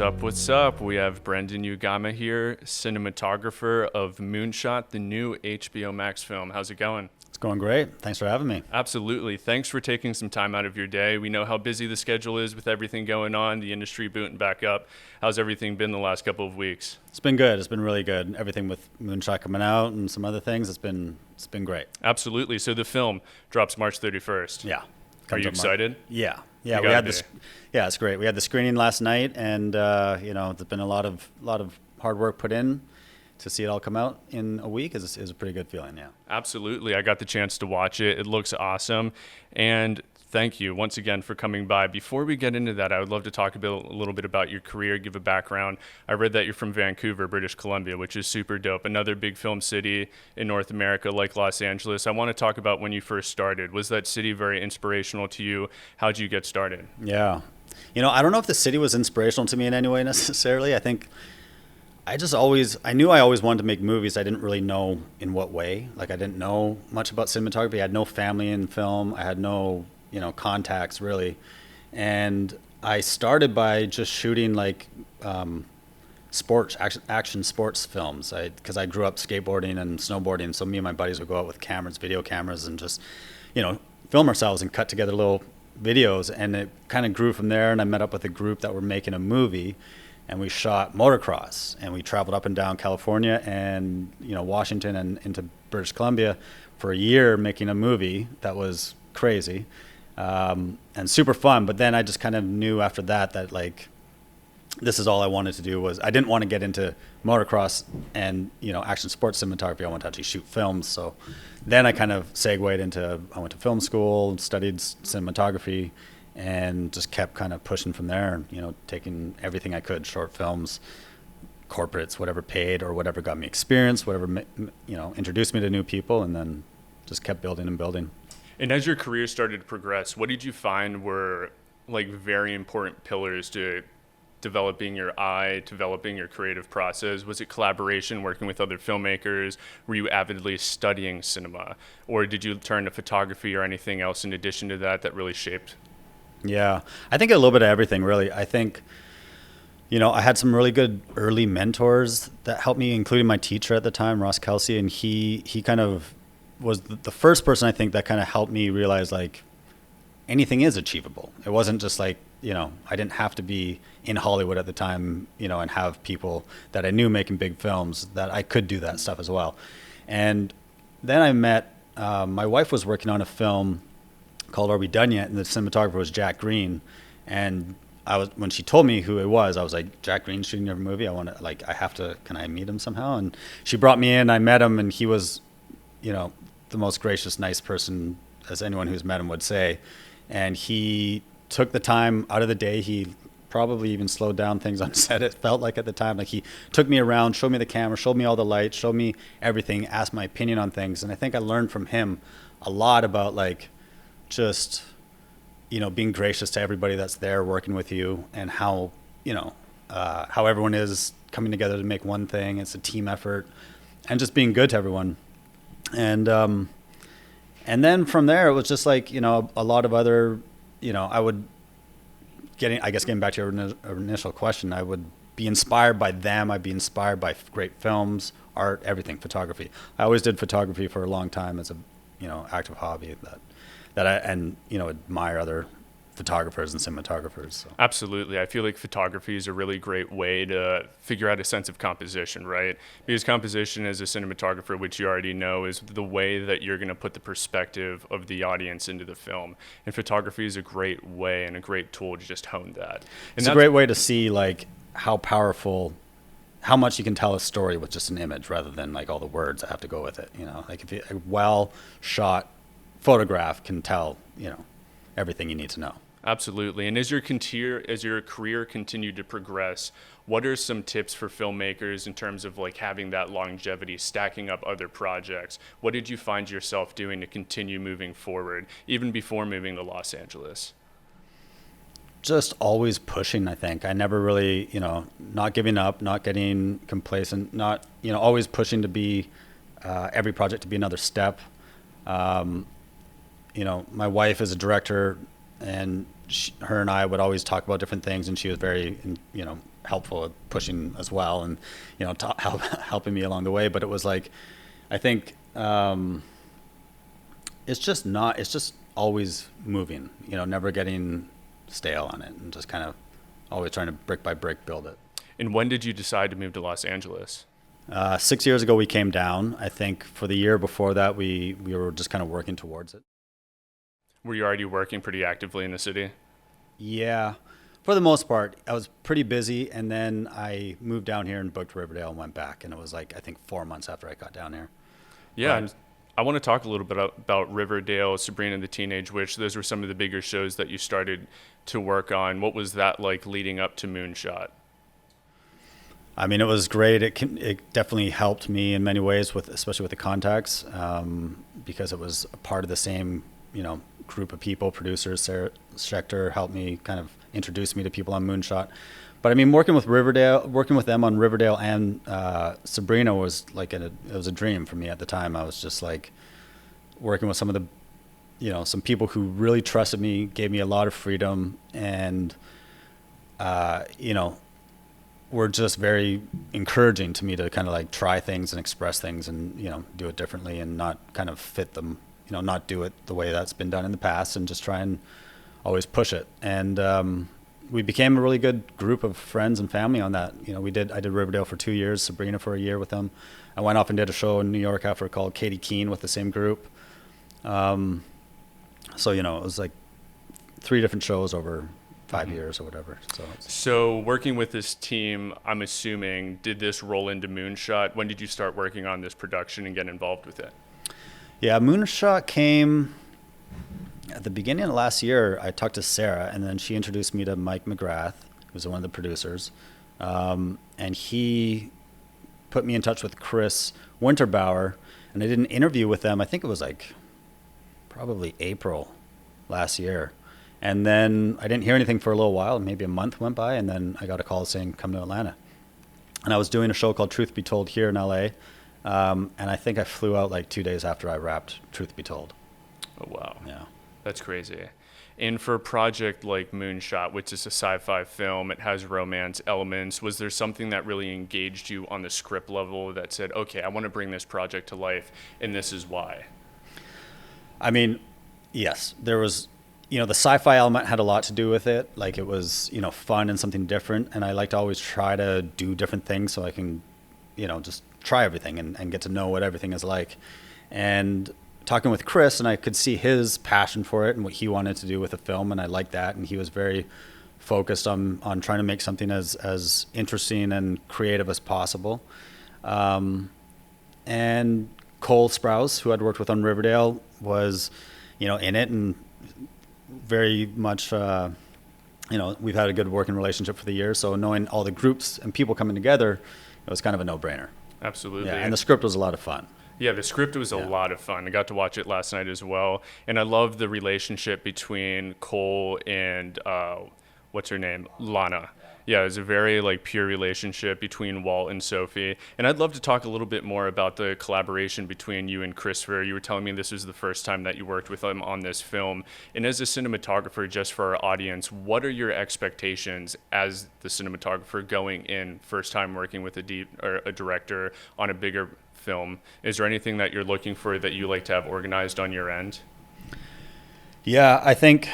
up? What's up? We have Brendan Uegama here, cinematographer of Moonshot, the new HBO Max film. How's it going? It's going great. Thanks for having me. Absolutely. Thanks for taking some time out of your day. We know how busy the schedule is with everything going on, the industry booting back up. How's everything been the last couple of weeks? It's been good. It's been really good. Everything with Moonshot coming out and some other things, it's been great. Absolutely. So the film drops March 31st. Yeah. Are you excited? Yeah. You We gotta had be. this. Yeah, it's great. We had the screening last night, and there's been a lot of hard work put in to see it all come out in a week. Is a pretty good feeling. Yeah. Absolutely. I got the chance to watch it. It looks awesome. And thank you once again for coming by. Before we get into that, I would love to talk a little bit about your career, give a background. I read that you're from Vancouver, British Columbia, which is super dope. Another big film city in North America like Los Angeles. I want to talk about when you first started. Was that city very inspirational to you? How'd you get started? Yeah. I don't know if the city was inspirational to me in any way necessarily. I think I knew I always wanted to make movies. I didn't really know in what way. Like, I didn't know much about cinematography. I had no family in film. I had no, contacts really. And I started by just shooting action sports films. Because I grew up skateboarding and snowboarding. So me and my buddies would go out with video cameras, and just, film ourselves and cut together little videos. And it kind of grew from there. And I met up with a group that were making a movie. And we shot motocross, and we traveled up and down California and Washington and into British Columbia for a year making a movie that was crazy and super fun. But then I just kind of knew after that this is all I wanted to do. I didn't want to get into motocross and action sports cinematography. I wanted to actually shoot films. So then I kind of segued I went to film school, studied cinematography, and just kept kind of pushing from there, taking everything I could, short films, corporates, whatever paid or whatever got me experience, whatever, introduced me to new people, and then just kept building and building. And as your career started to progress, what did you find were very important pillars to developing your eye, developing your creative process? Was it collaboration, working with other filmmakers? Were you avidly studying cinema? Or did you turn to photography or anything else in addition to that really shaped? Yeah, I think a little bit of everything, really. I think, I had some really good early mentors that helped me, including my teacher at the time, Ross Kelsey, and he kind of was the first person, I think, that kind of helped me realize anything is achievable. It wasn't just I didn't have to be in Hollywood at the time, and have people that I knew making big films, that I could do that stuff as well. And then I met, my wife was working on a film called Are We Done Yet? And the cinematographer was Jack Green. And when she told me who it was, I was like, Jack Green's shooting your movie? Can I meet him somehow? And she brought me in, I met him, and he was, the most gracious, nice person as anyone who's met him would say. And he took the time out of the day. He probably even slowed down things on set, it felt like at the time. He took me around, showed me the camera, showed me all the lights, showed me everything, asked my opinion on things. And I think I learned from him a lot about just being gracious to everybody that's there working with you, and how everyone is coming together to make one thing. It's a team effort, and just being good to everyone. And then from there it was just a lot of other, getting back to your initial question, I would be inspired by them. I'd be inspired by great films, art, everything, photography. I always did photography for a long time as a active hobby that I admire other photographers and cinematographers. So. Absolutely. I feel like photography is a really great way to figure out a sense of composition, right? Because composition as a cinematographer, which you already know, is the way that you're going to put the perspective of the audience into the film. And photography is a great way and a great tool to just hone that. It's a great way to see how how much you can tell a story with just an image rather than all the words that have to go with it. If a well shot photograph can tell, everything you need to know. Absolutely. And as your career continued to progress, what are some tips for filmmakers in terms of having that longevity, stacking up other projects? What did you find yourself doing to continue moving forward, even before moving to Los Angeles? Just always pushing, I think. I never really, not giving up, not getting complacent, not, always pushing to be every project to be another step. My wife is a director, and her and I would always talk about different things, and she was very, helpful at pushing as well, and helping me along the way. But it was like, I think it's just always moving, never getting stale on it, and just kind of always trying to brick by brick build it. And when did you decide to move to Los Angeles? 6 years ago we came down. I think for the year before that we were just kind of working towards it. Were you already working pretty actively in the city? Yeah, for the most part. I was pretty busy, and then I moved down here and booked Riverdale and went back, and it was like, I think 4 months after I got down here. Yeah, and I want to talk a little bit about Riverdale, Sabrina the Teenage Witch. Those were some of the bigger shows that you started to work on. What was that like leading up to Moonshot? I mean, it was great. It definitely helped me in many ways, especially with the contacts, because it was a part of the same, group of people. Producers, Sarah Schechter helped me kind of introduce me to people on Moonshot. But I mean, working with them on Riverdale and Sabrina was like it was a dream for me at the time. I was just like working with some of the, some people who really trusted me, gave me a lot of freedom, and were just very encouraging to me to kind of like try things and express things and, do it differently and not kind of fit them, not do it the way that's been done in the past, and just try and always push it. And we became a really good group of friends and family on that. I did Riverdale for 2 years, Sabrina for a year with them. I went off and did a show in New York after called Katie Keene with the same group. So, it was like 3 different shows over 5 years or whatever. So working with this team, I'm assuming, did this roll into Moonshot? When did you start working on this production and get involved with it? Yeah, Moonshot came at the beginning of last year. I talked to Sarah, and then she introduced me to Mike McGrath, who's one of the producers. And he put me in touch with Chris Winterbauer, and I did an interview with them. I think it was like probably April last year. And then I didn't hear anything for a little while. Maybe a month went by, and then I got a call saying, come to Atlanta. And I was doing a show called Truth Be Told here in LA. And I think I flew out like 2 days after I wrapped Truth Be Told. Oh, wow. Yeah. That's crazy. And for a project like Moonshot, which is a sci-fi film, it has romance elements. Was there something that really engaged you on the script level that said, okay, I want to bring this project to life, and this is why? I mean, yes, there was... the sci-fi element had a lot to do with it. Like, it was, fun and something different. And I like to always try to do different things so I can, just try everything and get to know what everything is like. And talking with Chris, and I could see his passion for it and what he wanted to do with the film. And I liked that. And he was very focused on trying to make something as interesting and creative as possible. And Cole Sprouse, who I'd worked with on Riverdale, was, in it, and very much, we've had a good working relationship for the years. So knowing all the groups and people coming together, it was kind of a no-brainer. Absolutely. Yeah, and the script was a lot of fun. Yeah, the script was a lot of fun. I got to watch it last night as well. And I love the relationship between Cole and, what's her name? Lana. Yeah, it was a very pure relationship between Walt and Sophie. And I'd love to talk a little bit more about the collaboration between you and Christopher. You were telling me this was the first time that you worked with him on this film. And as a cinematographer, just for our audience, what are your expectations as the cinematographer going in, first time working with a director on a bigger film? Is there anything that you're looking for that you like to have organized on your end? Yeah, I think,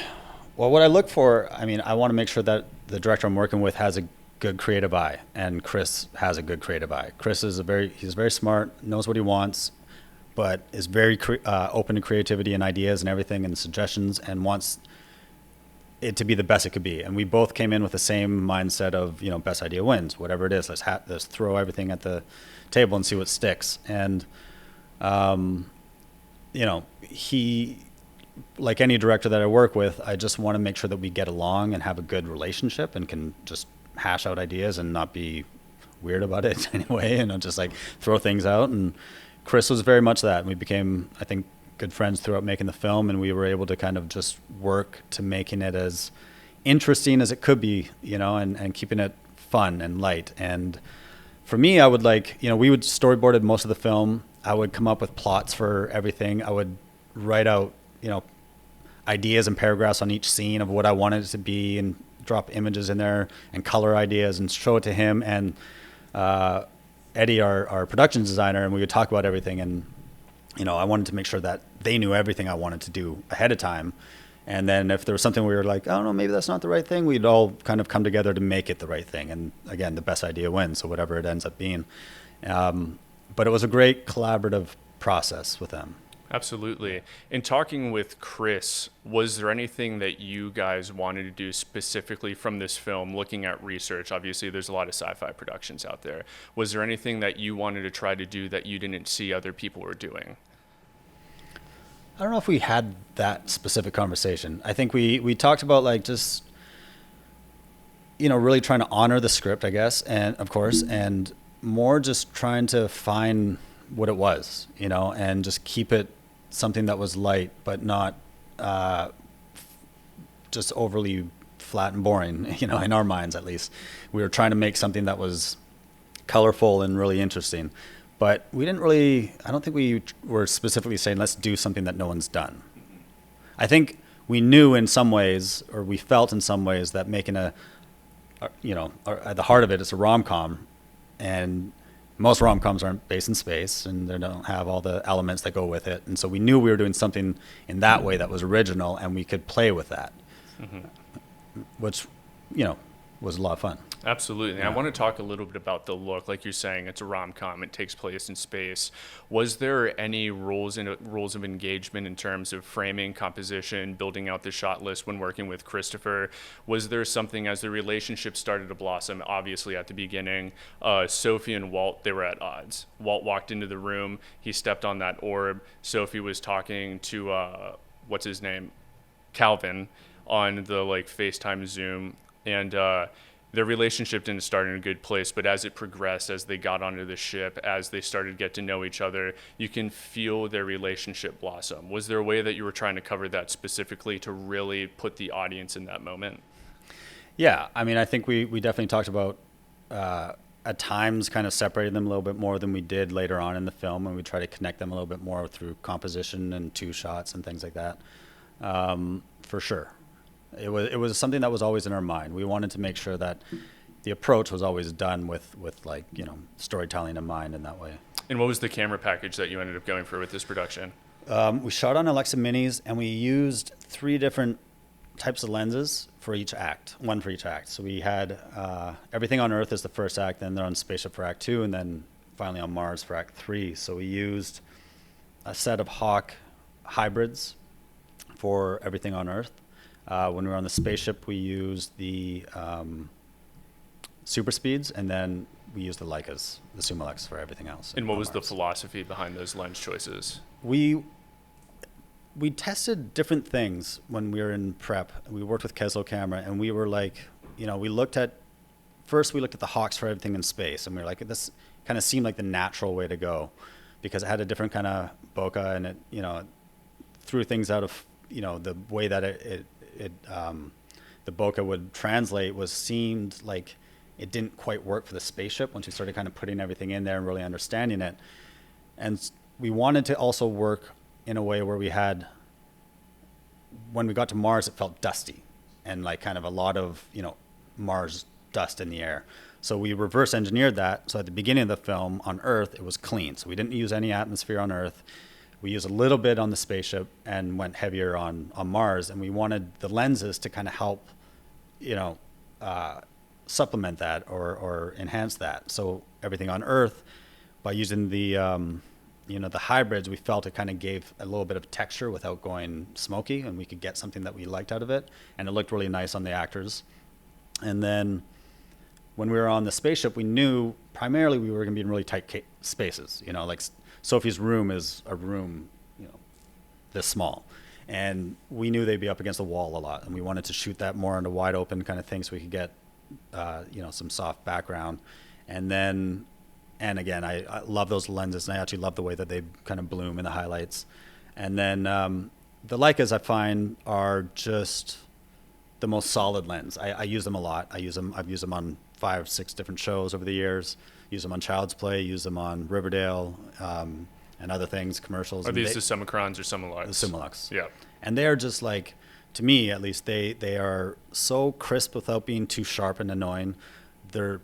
what I look for, I want to make sure that the director I'm working with has a good creative eye, and Chris has a good creative eye. Chris is he's very smart, knows what he wants, but is very open to creativity and ideas and everything and suggestions, and wants it to be the best it could be. And we both came in with the same mindset of, best idea wins, whatever it is. Let's throw everything at the table and see what sticks. And, he, like any director that I work with, I just want to make sure that we get along and have a good relationship and can just hash out ideas and not be weird about it anyway, and just throw things out. And Chris was very much that. We became, I think, good friends throughout making the film, and we were able to kind of just work to making it as interesting as it could be, and keeping it fun and light. And for me, I would we would storyboarded most of the film. I would come up with plots for everything. I would write out ideas and paragraphs on each scene of what I wanted it to be, and drop images in there and color ideas and show it to him and Eddie, our production designer, and we would talk about everything. And I wanted to make sure that they knew everything I wanted to do ahead of time. And then if there was something we were like, oh no, maybe that's not the right thing, we'd all kind of come together to make it the right thing. And again, the best idea wins, so whatever it ends up being. But it was a great collaborative process with them. Absolutely. In talking with Chris, was there anything that you guys wanted to do specifically from this film, looking at research? Obviously, there's a lot of sci-fi productions out there. Was there anything that you wanted to try to do that you didn't see other people were doing? I don't know if we had that specific conversation. I think we talked about like just, really trying to honor the script, I guess, and of course, and more just trying to find what it was, and just keep it something that was light, but not just overly flat and boring, in our minds at least. We were trying to make something that was colorful and really interesting. But we didn't really, I don't think we were specifically saying, let's do something that no one's done. I think we knew in some ways, or we felt in some ways, that making at the heart of it, it's a rom-com. And most rom-coms aren't based in space, and they don't have all the elements that go with it. And so we knew we were doing something in that way that was original, and we could play with that, which, was a lot of fun. Absolutely. Yeah. I want to talk a little bit about the look. Like you're saying, it's a rom-com. It takes place in space. Was there any rules of engagement in terms of framing, composition, building out the shot list when working with Christopher? Was there something as the relationship started to blossom? Obviously, at the beginning, Sophie and Walt, they were at odds. Walt walked into the room. He stepped on that orb. Sophie was talking to, what's his name? Calvin on the FaceTime Zoom. And their relationship didn't start in a good place, but as it progressed, as they got onto the ship, as they started to get to know each other, you can feel their relationship blossom. Was there a way that you were trying to cover that specifically to really put the audience in that moment? Yeah, I think we definitely talked about at times kind of separating them a little bit more than we did later on in the film, and we try to connect them a little bit more through composition and two shots and things like that, for sure. It was something that was always in our mind. We wanted to make sure that the approach was always done with storytelling in mind in that way. And what was the camera package that you ended up going for with this production? We shot on Alexa Minis, and we used 3 different types of lenses for each act, one for each act. So we had everything on Earth as the first act, then they're on Spaceship for Act 2, and then finally on Mars for Act 3. So we used a set of Hawk hybrids for everything on Earth. When we were on the spaceship, we used the super speeds, and then we used the Leicas, the Summalex, for everything else. And what was the philosophy behind those lens choices? We tested different things when we were in prep. We worked with Keslo Camera, and we were like, we looked at the Hawks for everything in space, and we were like, this kind of seemed like the natural way to go, because it had a different kind of bokeh, and it threw things out of the way that the bokeh would translate seemed like it didn't quite work for the spaceship once we started kind of putting everything in there and really understanding it. And we wanted to also work in a way where we had, when we got to Mars, it felt dusty and kind of a lot of, Mars dust in the air. So we reverse engineered that. So at the beginning of the film on Earth, it was clean. So we didn't use any atmosphere on Earth. We used a little bit on the spaceship and went heavier on Mars, and we wanted the lenses to kind of help, supplement that or enhance that. So everything on Earth, by using the hybrids, we felt it kind of gave a little bit of texture without going smoky, and we could get something that we liked out of it, and it looked really nice on the actors. And then when we were on the spaceship, we knew primarily we were going to be in really tight spaces, Sophie's room is a room, this small. And we knew they'd be up against the wall a lot. And we wanted to shoot that more into wide open kind of thing so we could get, some soft background. And again, I love those lenses, and I actually love the way that they kind of bloom in the highlights. And then the Leicas, I find, are just the most solid lens. I use them a lot. I've used them on 5-6 different shows over the years. Use them on Child's Play, use them on Riverdale, and other things, commercials. Are these the Summicrons or Summilux? The Summilux. Yeah. And they're just to me at least, they are so crisp without being too sharp and annoying. They're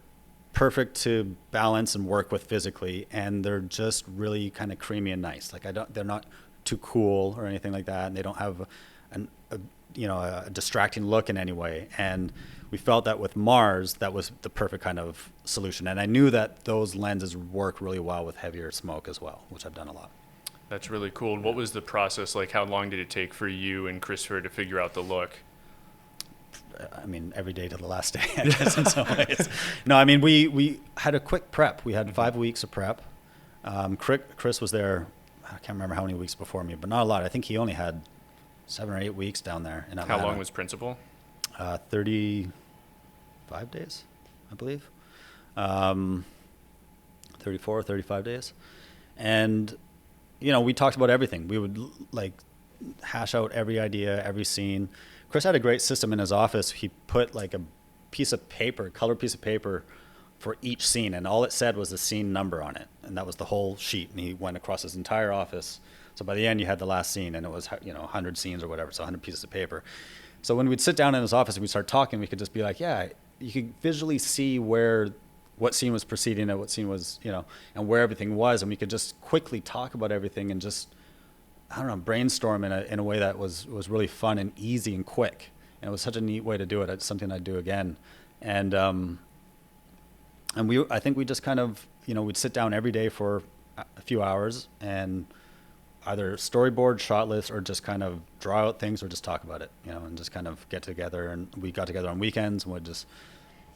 perfect to balance and work with physically, and they're just really kind of creamy and nice. Like they're not too cool or anything like that, and they don't have a distracting look in any way. And we felt that with Mars, that was the perfect kind of solution. And I knew that those lenses work really well with heavier smoke as well, which I've done a lot. That's really cool. And what was the process like? How long did it take for you and Christopher to figure out the look? I mean, every day to the last day, I guess, in some ways. No, I mean, we had a quick prep. We had 5 weeks of prep. Chris was there, I can't remember how many weeks before me, but not a lot. I think he only had 7 or 8 weeks down there in Atlanta. How long was principal? 35 days, I believe. 34, 35 days. And, we talked about everything. We would hash out every idea, every scene. Chris had a great system in his office. He put like a piece of paper, colored piece of paper for each scene, and all it said was the scene number on it. And that was the whole sheet. And he went across his entire office. So by the end, you had the last scene, and it was 100 scenes or whatever, so 100 pieces of paper. So when we'd sit down in his office and we'd start talking, we could just be like, yeah, you could visually see what scene was preceding it, what scene was, and where everything was, and we could just quickly talk about everything and just, I don't know, brainstorm in a way that was really fun and easy and quick. And it was such a neat way to do it. It's something I'd do again. And I think we just kind of, we'd sit down every day for a few hours and either storyboard, shot list, or just kind of draw out things or just talk about it, and just kind of get together. And we got together on weekends and would just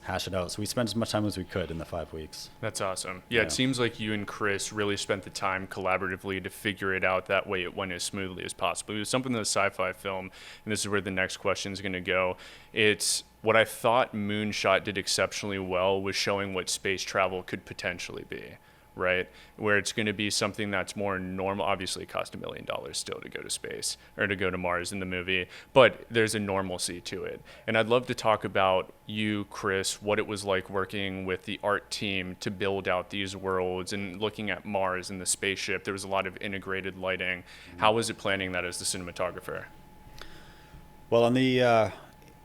hash it out. So we spent as much time as we could in the 5 weeks. That's awesome. Yeah, it seems like you and Chris really spent the time collaboratively to figure it out. That way it went as smoothly as possible. It was something in the sci-fi film, and this is where the next question is going to go. It's what I thought Moonshot did exceptionally well was showing what space travel could potentially be, right? Where it's going to be something that's more normal. Obviously, it cost $1 million still to go to space or to go to Mars in the movie, but there's a normalcy to it. And I'd love to talk about you, Chris, what it was like working with the art team to build out these worlds and looking at Mars and the spaceship. There was a lot of integrated lighting. How was it planning that as the cinematographer? Well, on the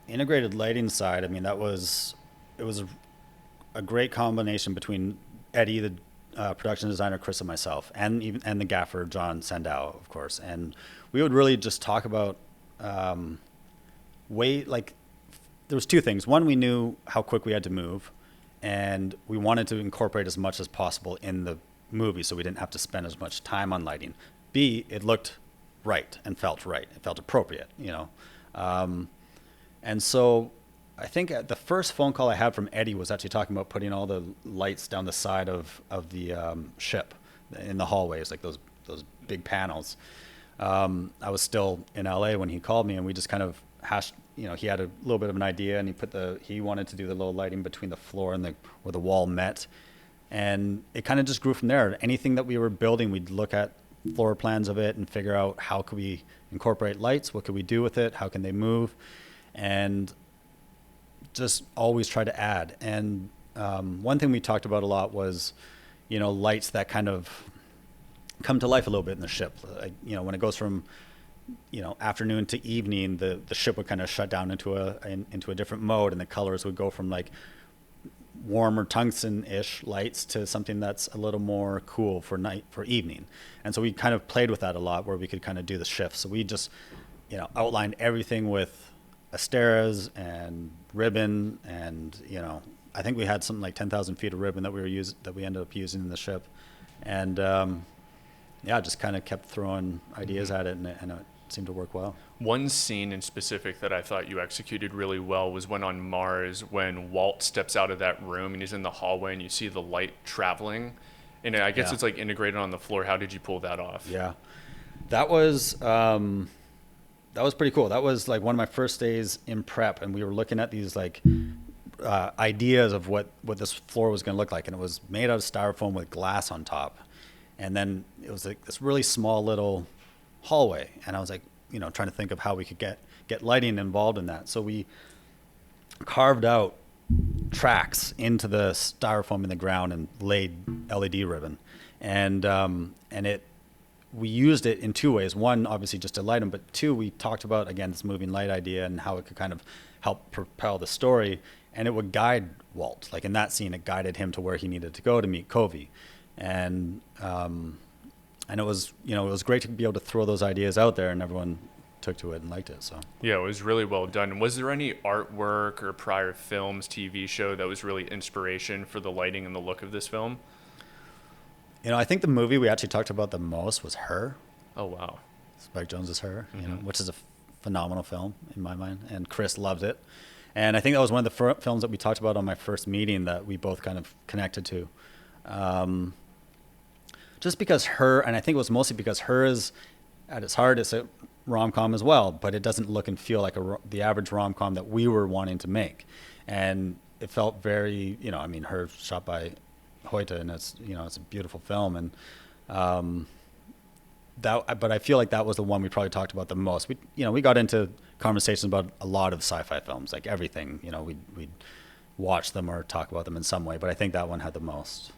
integrated lighting side, I mean, it was a great combination between Eddie, the production designer, Chris, and myself, and the gaffer, John Sandow, of course. And we would really just talk about there was two things. One, we knew how quick we had to move, and we wanted to incorporate as much as possible in the movie so we didn't have to spend as much time on lighting. B, it looked right and felt right. It felt appropriate, and so I think the first phone call I had from Eddie was actually talking about putting all the lights down the side of the ship in the hallways, like those big panels. I was still in LA when he called me, and we just kind of hashed. He had a little bit of an idea, and he wanted to do the low lighting between the floor and where the wall met, and it kind of just grew from there. Anything that we were building, we'd look at floor plans of it and figure out how could we incorporate lights, what could we do with it, how can they move, and just always try to add. And one thing we talked about a lot was, lights that kind of come to life a little bit in the ship. Like, when it goes from, afternoon to evening, the ship would kind of shut down into a different mode, and the colors would go from like warmer tungsten-ish lights to something that's a little more cool for evening. And so we kind of played with that a lot, where we could kind of do the shifts. So we just, outlined everything with Asteras and ribbon, and I think we had something like 10,000 feet of ribbon that we ended up using in the ship, and just kind of kept throwing ideas at it, and it seemed to work well. One scene in specific that I thought you executed really well was when on Mars, when Walt steps out of that room and he's in the hallway and you see the light traveling, and I guess it's like integrated on the floor. How did you pull that off? Yeah, that was pretty cool. That was like one of my first days in prep, and we were looking at these like ideas of what this floor was going to look like, and it was made out of styrofoam with glass on top, and then it was like this really small little hallway, and I was like, trying to think of how we could get lighting involved in that. So we carved out tracks into the styrofoam in the ground and laid LED ribbon, and it we used it in two ways. One, obviously just to light him, but two, we talked about, again, this moving light idea and how it could kind of help propel the story, and it would guide Walt. Like in that scene, it guided him to where he needed to go to meet Covey. And it was, it was great to be able to throw those ideas out there, and everyone took to it and liked it. So yeah, it was really well done. Was there any artwork or prior films, TV show that was really inspiration for the lighting and the look of this film? I think the movie we actually talked about the most was Her. Oh wow, Spike Jonze's Her, which is a phenomenal film in my mind, and Chris loved it. And I think that was one of the films that we talked about on my first meeting that we both kind of connected to. Just because Her, and I think it was mostly because Her is, at its heart, it's a rom-com as well, but it doesn't look and feel like the average rom-com that we were wanting to make. And it felt very, Her shot by Hoyte, and it's a beautiful film, and but I feel like that was the one we probably talked about the most. We got into conversations about a lot of sci-fi films, like everything. We'd watch them or talk about them in some way, but I think that one had the most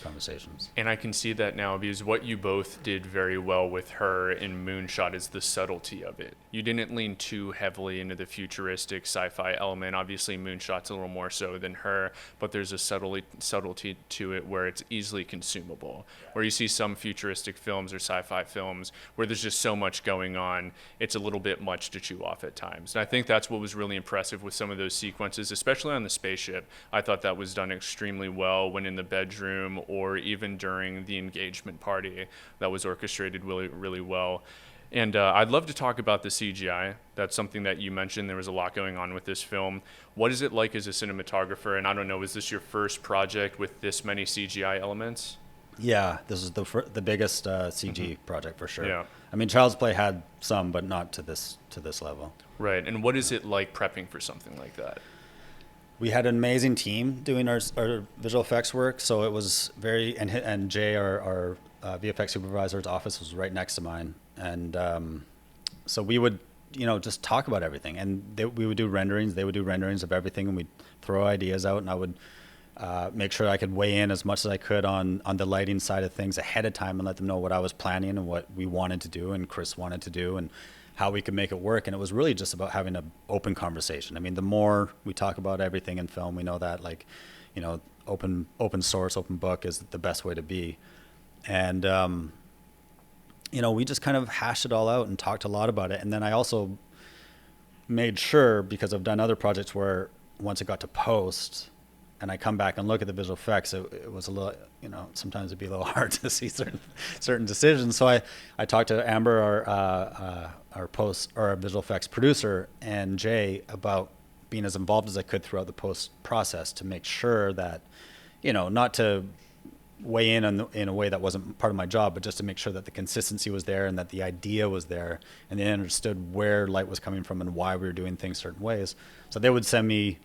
conversations. And I can see that now because what you both did very well with Her in Moonshot is the subtlety of it. You didn't lean too heavily into the futuristic sci-fi element. Obviously, Moonshot's a little more so than Her, but there's a subtlety to it where it's easily consumable. Where you see some futuristic films or sci-fi films where there's just so much going on, it's a little bit much to chew off at times. And I think that's what was really impressive with some of those sequences, especially on the spaceship. I thought that was done extremely well when in the bedroom or even during the engagement party. That was orchestrated really, really well. And I'd love to talk about the CGI. That's something that you mentioned. There was a lot going on with this film. What is it like as a cinematographer? And I don't know, is this your first project with this many CGI elements? Yeah, this is the biggest CG project for sure. Yeah. I mean, Child's Play had some, but not to this level. Right. And what is it like prepping for something like that? We had an amazing team doing our visual effects work, so it was very, and Jay, our VFX supervisor's office was right next to mine, and so we would, just talk about everything, and we would do renderings, they would do renderings of everything, and we'd throw ideas out, and I would make sure I could weigh in as much as I could on the lighting side of things ahead of time and let them know what I was planning and what we wanted to do and Chris wanted to do, and how we could make it work. And it was really just about having an open conversation. I mean, the more we talk about everything in film, we know that, like, open source, open book is the best way to be. And, we just kind of hashed it all out and talked a lot about it. And then I also made sure, because I've done other projects where once it got to post and I come back and look at the visual effects, it was a little, sometimes it'd be a little hard to see certain decisions. So I talked to Amber, our visual effects producer, and Jay about being as involved as I could throughout the post process to make sure that, not to weigh in a way that wasn't part of my job, but just to make sure that the consistency was there and that the idea was there and they understood where light was coming from and why we were doing things certain ways. So they would send me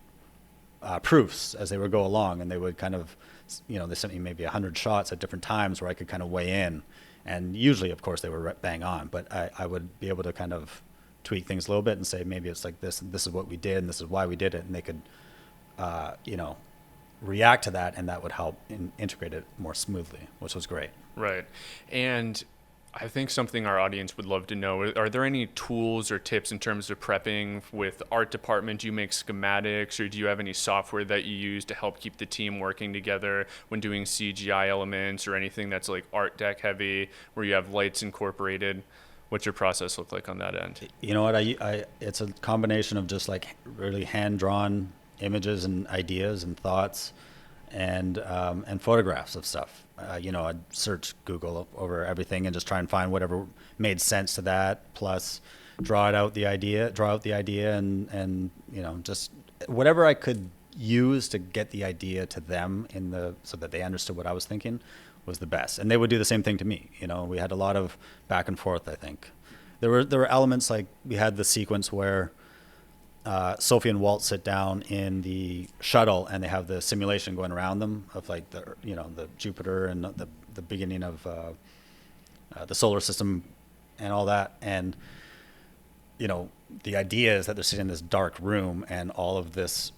proofs as they would go along, and they would kind of, they sent me maybe 100 shots at different times where I could kind of weigh in. And usually, of course, they were bang on, but I would be able to kind of tweak things a little bit and say, maybe it's like this, and this is what we did, and this is why we did it. And they could, react to that, and that would help integrate it more smoothly, which was great. Right. And I think something our audience would love to know, are there any tools or tips in terms of prepping with art department? Do you make schematics, or do you have any software that you use to help keep the team working together when doing CGI elements or anything that's like art deck heavy where you have lights incorporated? What's your process look like on that end? You know what, it's a combination of just like really hand-drawn images and ideas and thoughts and photographs of stuff. I'd search Google over everything and just try and find whatever made sense to that, plus draw out the idea and just whatever I could use to get the idea to them so that they understood what I was thinking was the best. And they would do the same thing to me. We had a lot of back and forth, I think. There were elements, like we had the sequence where Sophie and Walt sit down in the shuttle, and they have the simulation going around them of like the Jupiter and the beginning of the solar system and all that. And the idea is that they're sitting in this dark room, and all of this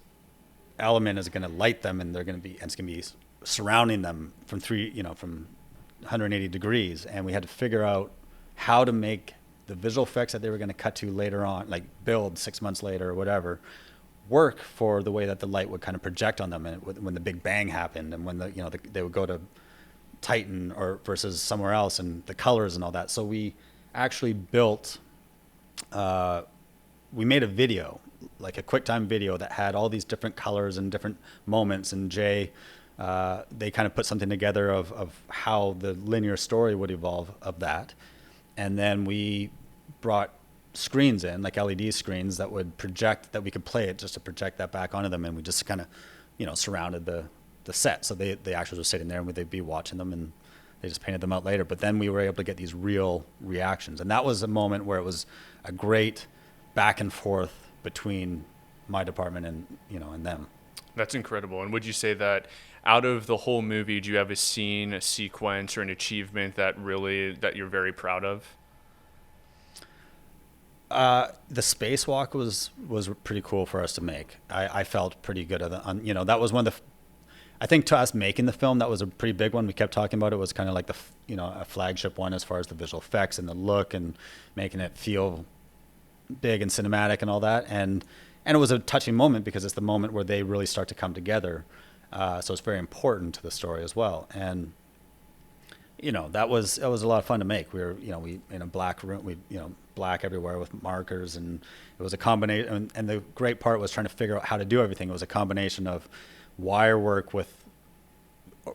element is going to light them, and it's going to be surrounding them from 180 degrees, and we had to figure out how to make the visual effects that they were going to cut to later on, like build 6 months later or whatever, work for the way that the light would kind of project on them, and when the big bang happened, and when they would go to Titan or versus somewhere else, and the colors and all that. So we actually built, we made a video, like a QuickTime video that had all these different colors and different moments. And Jay, they kind of put something together of how the linear story would evolve of that. And then we brought screens in, like LED screens that would project, that we could play it just to project that back onto them. And we just kind of, surrounded the set. So the actors were sitting there and they'd be watching them, and they just painted them out later. But then we were able to get these real reactions. And that was a moment where it was a great back and forth between my department and them. That's incredible. And would you say that out of the whole movie, do you have a scene, a sequence, or an achievement that you're very proud of? The spacewalk was pretty cool for us to make. I felt pretty good at it. That was one of the, I think to us making the film, that was a pretty big one. We kept talking about it. It was kind of like a flagship one as far as the visual effects and the look and making it feel big and cinematic and all that. And it was a touching moment because it's the moment where they really start to come together. So it's very important to the story as well. And it was a lot of fun to make. We were, we in a black room, black everywhere with markers, and it was a combination. And the great part was trying to figure out how to do everything. It was a combination of wire work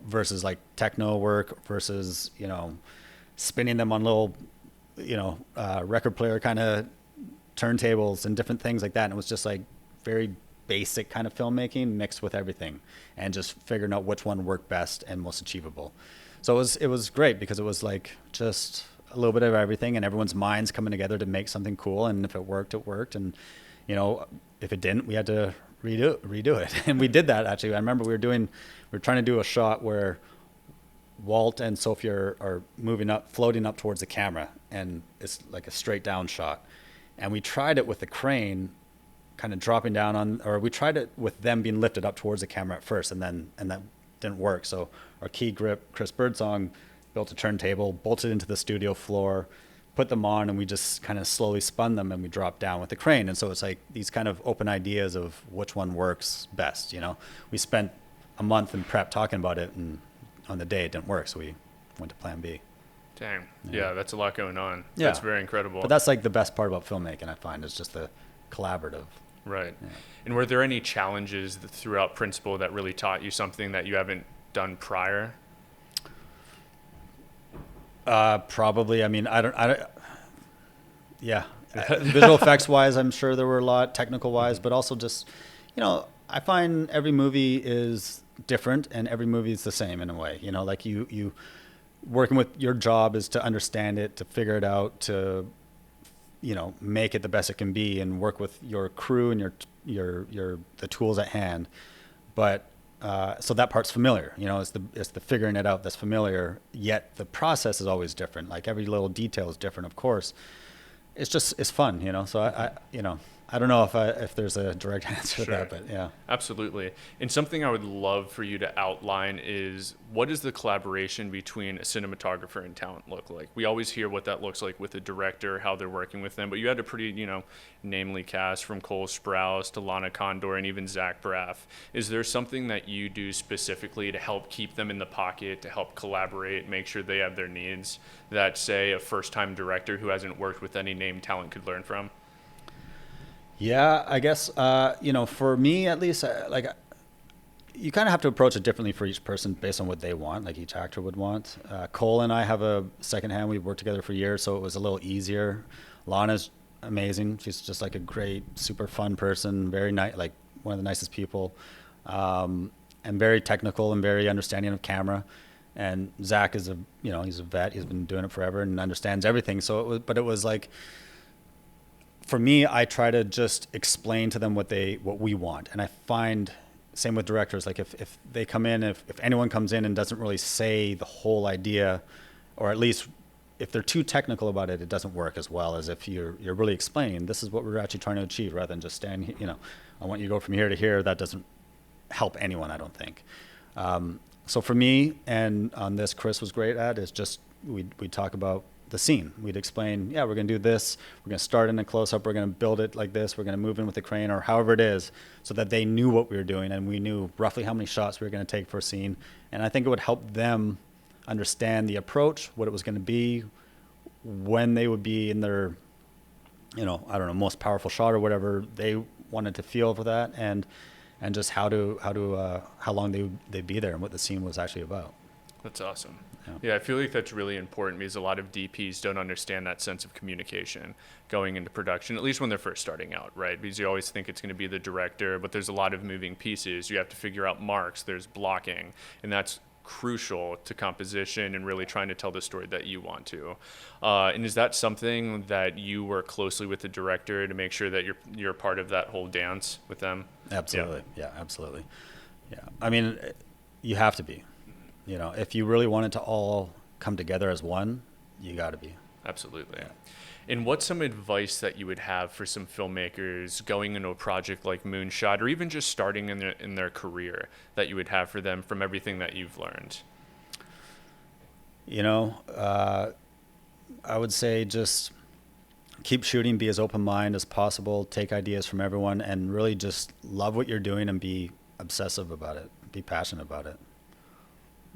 versus like techno work versus, spinning them on little, record player kind of turntables and different things like that. And it was just like very basic kind of filmmaking mixed with everything, and just figuring out which one worked best and most achievable. So it was great because it was like just a little bit of everything, and everyone's minds coming together to make something cool. And if it worked, it worked. And, if it didn't, we had to redo it. And we did that, actually. I remember we were trying to do a shot where Walt and Sophie are floating up towards the camera, and it's like a straight down shot. And we tried it with the crane kind of dropping down or we tried it with them being lifted up towards the camera at first, and that didn't work. So our key grip, Chris Birdsong, built a turntable, bolted into the studio floor, put them on, and we just kind of slowly spun them, and we dropped down with the crane. And so it's like these kind of open ideas of which one works best. We spent a month in prep talking about it, and on the day it didn't work, so we went to plan B. Dang. Yeah, that's a lot going on. Yeah. That's very incredible. But that's like the best part about filmmaking, I find, is just the collaborative. Right. Yeah. And were there any challenges throughout Principal that really taught you something that you haven't done prior? Probably. I mean, I don't. Yeah. Visual effects wise, I'm sure there were a lot, technical wise, but also just, I find every movie is different and every movie is the same in a way. Like you working with your job is to understand it, to figure it out, to, make it the best it can be, and work with your crew and the tools at hand. But so that part's familiar, it's the figuring it out that's familiar, yet the process is always different. Like every little detail is different, of course. It's fun, so I don't know if there's a direct answer to that, but yeah. Absolutely. And something I would love for you to outline is, what does the collaboration between a cinematographer and talent look like? We always hear what that looks like with a director, how they're working with them, but you had a pretty, namely cast from Cole Sprouse to Lana Condor and even Zach Braff. Is there something that you do specifically to help keep them in the pocket, to help collaborate, make sure they have their needs, that, say, a first-time director who hasn't worked with any named talent could learn from? Yeah, I guess, for me at least, you kind of have to approach it differently for each person based on what they want, like each actor would want. Cole and I have a second hand. We've worked together for years, so it was a little easier. Lana's amazing. She's just like a great, super fun person, very nice, like one of the nicest people, and very technical and very understanding of camera. And Zach is he's a vet. He's been doing it forever and understands everything. So it was like, for me, I try to just explain to them what we want. And I find, same with directors, like if they come in, if anyone comes in and doesn't really say the whole idea, or at least if they're too technical about it, it doesn't work as well as if you're really explaining, this is what we're actually trying to achieve, rather than just stand, I want you to go from here to here. That doesn't help anyone, I don't think. So for me, and on this Chris was great at, is just we'd talk about the scene. We'd explain, yeah, we're going to do this. We're going to start in a close-up. We're going to build it like this. We're going to move in with the crane or however it is, so that they knew what we were doing and we knew roughly how many shots we were going to take for a scene. And I think it would help them understand the approach, what it was going to be, when they would be in their, I don't know, most powerful shot or whatever they wanted to feel for that, and just how long they'd be there and what the scene was actually about. That's awesome. Yeah, I feel like that's really important because a lot of DPs don't understand that sense of communication going into production, at least when they're first starting out, right? Because you always think it's going to be the director, but there's a lot of moving pieces. You have to figure out marks, there's blocking, and that's crucial to composition and really trying to tell the story that you want to. And is that something that you work closely with the director to make sure that you're part of that whole dance with them? Absolutely. Yeah, absolutely. Yeah. I mean, you have to be. If you really want it to all come together as one, you got to be. Absolutely. Yeah. And what's some advice that you would have for some filmmakers going into a project like Moonshot, or even just starting in their career, that you would have for them from everything that you've learned? I would say just keep shooting, be as open-minded as possible, take ideas from everyone, and really just love what you're doing and be obsessive about it, be passionate about it.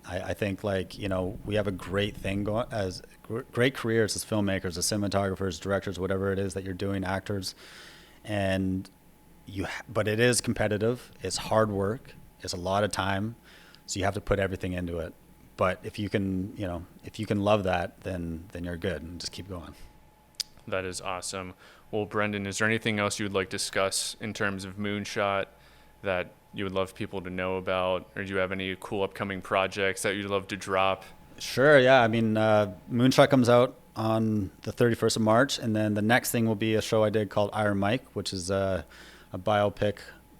I think we have a great thing going, as great careers as filmmakers, as cinematographers, directors, whatever it is that you're doing, actors, and but it is competitive. It's hard work. It's a lot of time, so you have to put everything into it. But if you can love that, then you're good, and just keep going. That is awesome. Well, Brendan, is there anything else you would like to discuss in terms of Moonshot that you would love people to know about, or do you have any cool upcoming projects that you'd love to drop? Sure, yeah. I mean, Moonshot comes out on the 31st of March, and then the next thing will be a show I did called Iron Mike, which is a biopic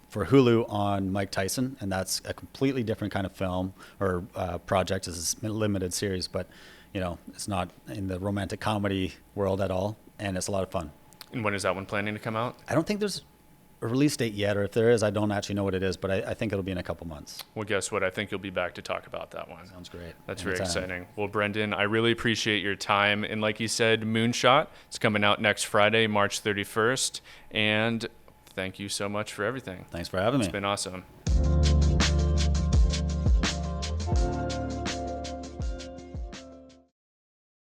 for Hulu on Mike Tyson, and that's a completely different kind of film or project. It's a limited series, but it's not in the romantic comedy world at all, and it's a lot of fun. And when is that one planning to come out? I don't think there's a release date yet, or if there is, I don't actually know what it is, but I think it'll be in a couple months. Well, guess what? I think you'll be back to talk about that one. Sounds great. That's very exciting. Well, Brendan, I really appreciate your time. And like you said, Moonshot, it's coming out next Friday, March 31st. And thank you so much for everything. Thanks for having me. It's been awesome.